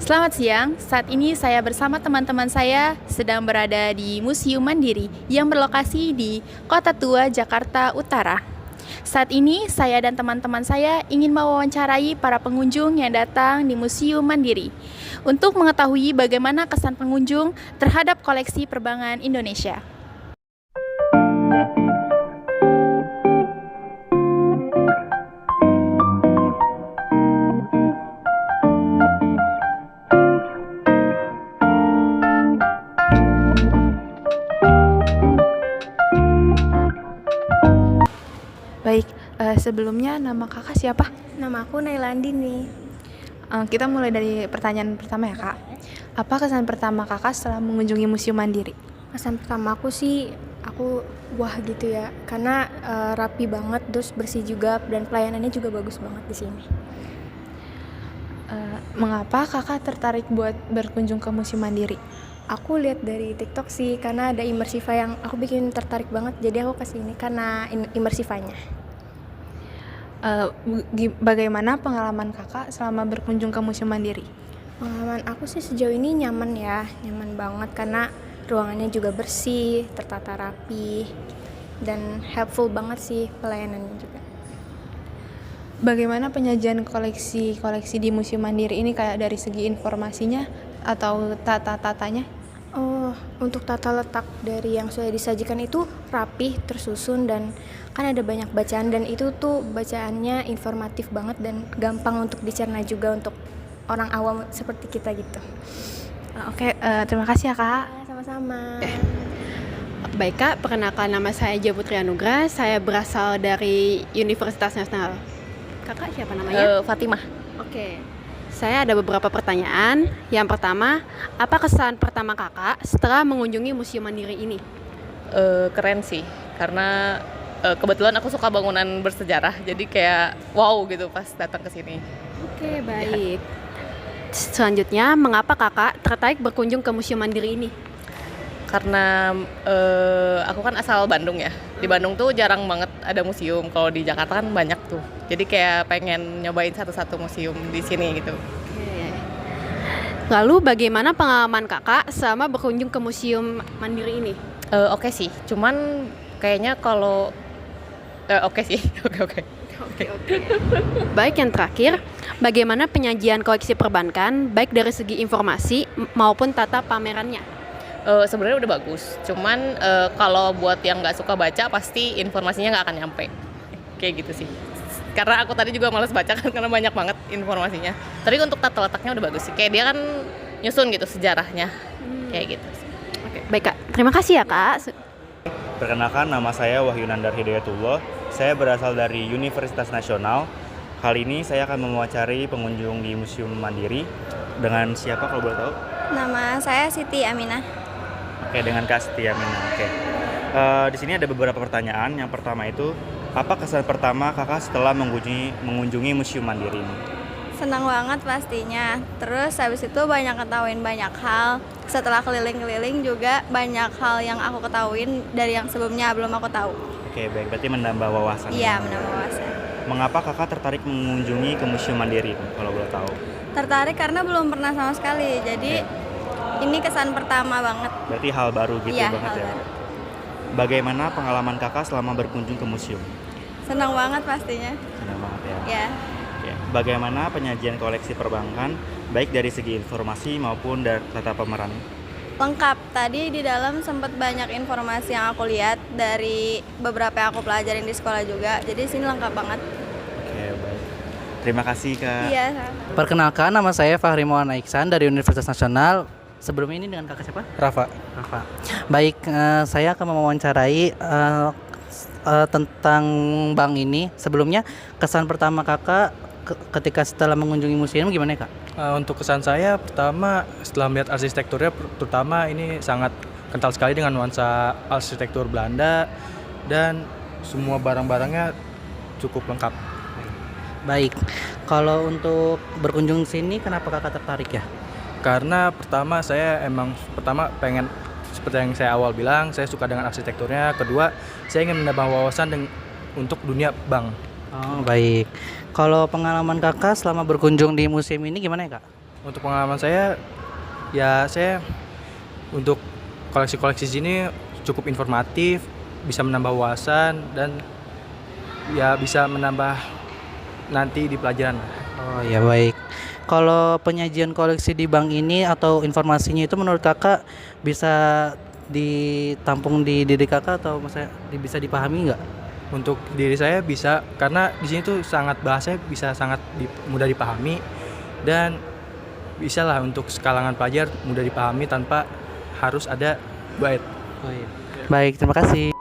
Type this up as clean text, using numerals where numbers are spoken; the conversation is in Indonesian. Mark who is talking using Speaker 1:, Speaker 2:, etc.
Speaker 1: Selamat siang, saat ini saya bersama teman-teman saya sedang berada di Museum Mandiri yang berlokasi di Kota Tua, Jakarta Utara. Saat ini saya dan teman-teman saya ingin mewawancarai para pengunjung yang datang di Museum Mandiri untuk mengetahui bagaimana kesan pengunjung terhadap koleksi perbankan Indonesia. Baik, sebelumnya nama kakak siapa?
Speaker 2: Nama aku Nailandi nih.
Speaker 1: Kita mulai dari pertanyaan pertama ya kak. Apa kesan pertama kakak setelah mengunjungi Museum Mandiri?
Speaker 2: Kesan pertama aku sih, aku wah gitu ya. Karena rapi banget, terus bersih juga, dan pelayanannya juga bagus banget di sini.
Speaker 1: Mengapa kakak tertarik buat berkunjung ke Museum Mandiri?
Speaker 2: Aku lihat dari TikTok sih, karena ada Immersiva yang aku bikin tertarik banget. Jadi aku kesini karena Immersivanya.
Speaker 1: Bagaimana pengalaman kakak selama berkunjung ke Museum Mandiri?
Speaker 2: Pengalaman aku sih sejauh ini nyaman ya, nyaman banget karena ruangannya juga bersih, tertata rapi, dan helpful banget sih pelayanannya juga.
Speaker 1: Bagaimana penyajian koleksi di Museum Mandiri ini kayak dari segi informasinya atau tata-tatanya?
Speaker 2: Oh, untuk tata letak dari yang sudah disajikan itu rapih, tersusun, dan kan ada banyak bacaan, dan itu tuh bacaannya informatif banget dan gampang untuk dicerna juga untuk orang awam seperti kita gitu.
Speaker 1: Oke, terima kasih ya kak.
Speaker 2: Sama-sama.
Speaker 3: Baik Kak, perkenalkan nama saya Ija Putri Anugrah, saya berasal dari Universitas Nasional. Kakak siapa namanya?
Speaker 1: Fatimah.
Speaker 3: Oke, saya ada beberapa pertanyaan. Yang pertama, apa kesan pertama kakak setelah mengunjungi Museum Mandiri ini?
Speaker 4: Keren sih, karena kebetulan aku suka bangunan bersejarah, jadi kayak wow gitu pas datang ke sini.
Speaker 3: Oke, baik. Selanjutnya, mengapa kakak tertarik berkunjung ke Museum Mandiri ini?
Speaker 4: Karena aku kan asal Bandung ya. Di Bandung tuh jarang banget ada museum. Kalau di Jakarta kan banyak tuh. Jadi kayak pengen nyobain satu-satu museum di sini gitu.
Speaker 3: Oke. Lalu bagaimana pengalaman kakak selama berkunjung ke Museum Mandiri ini?
Speaker 4: Oke sih, cuman kayaknya kalau oke sih, oke.
Speaker 3: Baik, yang terakhir, bagaimana penyajian koleksi perbankan baik dari segi informasi maupun tata pamerannya?
Speaker 4: Sebenarnya udah bagus, cuman kalau buat yang nggak suka baca pasti informasinya nggak akan nyampe, kayak gitu sih. Karena aku tadi juga malas baca kan karena banyak banget informasinya. Tapi untuk tata letaknya udah bagus sih, kayak dia kan nyusun gitu sejarahnya, kayak gitu.
Speaker 3: Oke, baik Kak, terima kasih ya Kak.
Speaker 5: Perkenalkan, nama saya Wahyu Nandar Hidayatullah. Saya berasal dari Universitas Nasional. Kali ini saya akan mewawancari pengunjung di Museum Mandiri. Dengan siapa kalau boleh tahu?
Speaker 6: Nama saya Siti Aminah.
Speaker 5: Oke, dengan Kak Setia Mina. Oke. Di sini ada beberapa pertanyaan. Yang pertama itu, apa kesan pertama kakak setelah mengunjungi Museum Mandiri ini?
Speaker 6: Senang banget pastinya. Terus habis itu banyak ketahuin banyak hal. Setelah keliling-keliling juga banyak hal yang aku ketahuin dari yang sebelumnya belum aku tahu.
Speaker 5: Oke, baik. Berarti menambah wawasan.
Speaker 6: Iya, menambah wawasan.
Speaker 5: Mengapa kakak tertarik mengunjungi ke Museum Mandiri kalau boleh tahu?
Speaker 6: Tertarik karena belum pernah sama sekali. Jadi ini kesan pertama banget.
Speaker 5: Berarti hal baru gitu
Speaker 6: Iya,
Speaker 5: banget
Speaker 6: hal
Speaker 5: ya.
Speaker 6: baru.
Speaker 5: Bagaimana pengalaman kakak selama berkunjung ke museum?
Speaker 6: Senang banget pastinya.
Speaker 5: Senang banget ya.
Speaker 6: Ya.
Speaker 5: Oke. Bagaimana penyajian koleksi perbankan baik dari segi informasi maupun dari tata pemeran?
Speaker 6: Lengkap. Tadi di dalam sempat banyak informasi yang aku lihat dari beberapa yang aku pelajarin di sekolah juga. Jadi sini lengkap banget.
Speaker 5: Oke, baik. Terima kasih Kak.
Speaker 6: Iya.
Speaker 7: Perkenalkan, nama saya Fahri Maulana Iksan dari Universitas Nasional. Sebelum ini dengan kakak siapa?
Speaker 8: Rafa.
Speaker 7: Baik, saya akan mewawancarai tentang bank ini. Sebelumnya, kesan pertama kakak ketika setelah mengunjungi museum gimana kak?
Speaker 8: Untuk kesan saya pertama setelah melihat arsitekturnya, terutama ini sangat kental sekali dengan nuansa arsitektur Belanda dan semua barang-barangnya cukup lengkap.
Speaker 7: Baik, kalau untuk berkunjung sini kenapa kakak tertarik ya?
Speaker 8: Karena pertama saya pengen seperti yang saya awal bilang, saya suka dengan arsitekturnya. Kedua, saya ingin menambah wawasan untuk dunia bank.
Speaker 7: Oh, baik. Kalau pengalaman kakak selama berkunjung di museum ini gimana ya kak?
Speaker 8: Untuk pengalaman saya, ya saya untuk koleksi-koleksi sini cukup informatif, bisa menambah wawasan dan ya bisa menambah nanti di pelajaran.
Speaker 7: Oh ya baik. Kalau penyajian koleksi di bank ini atau informasinya itu menurut kakak bisa ditampung di diri kakak atau maksudnya bisa dipahami nggak?
Speaker 8: Untuk diri saya bisa, karena di sini tuh sangat bahasanya bisa sangat mudah dipahami dan bisa lah untuk kalangan pelajar mudah dipahami tanpa harus ada guide.
Speaker 7: Oh iya. Baik, terima kasih.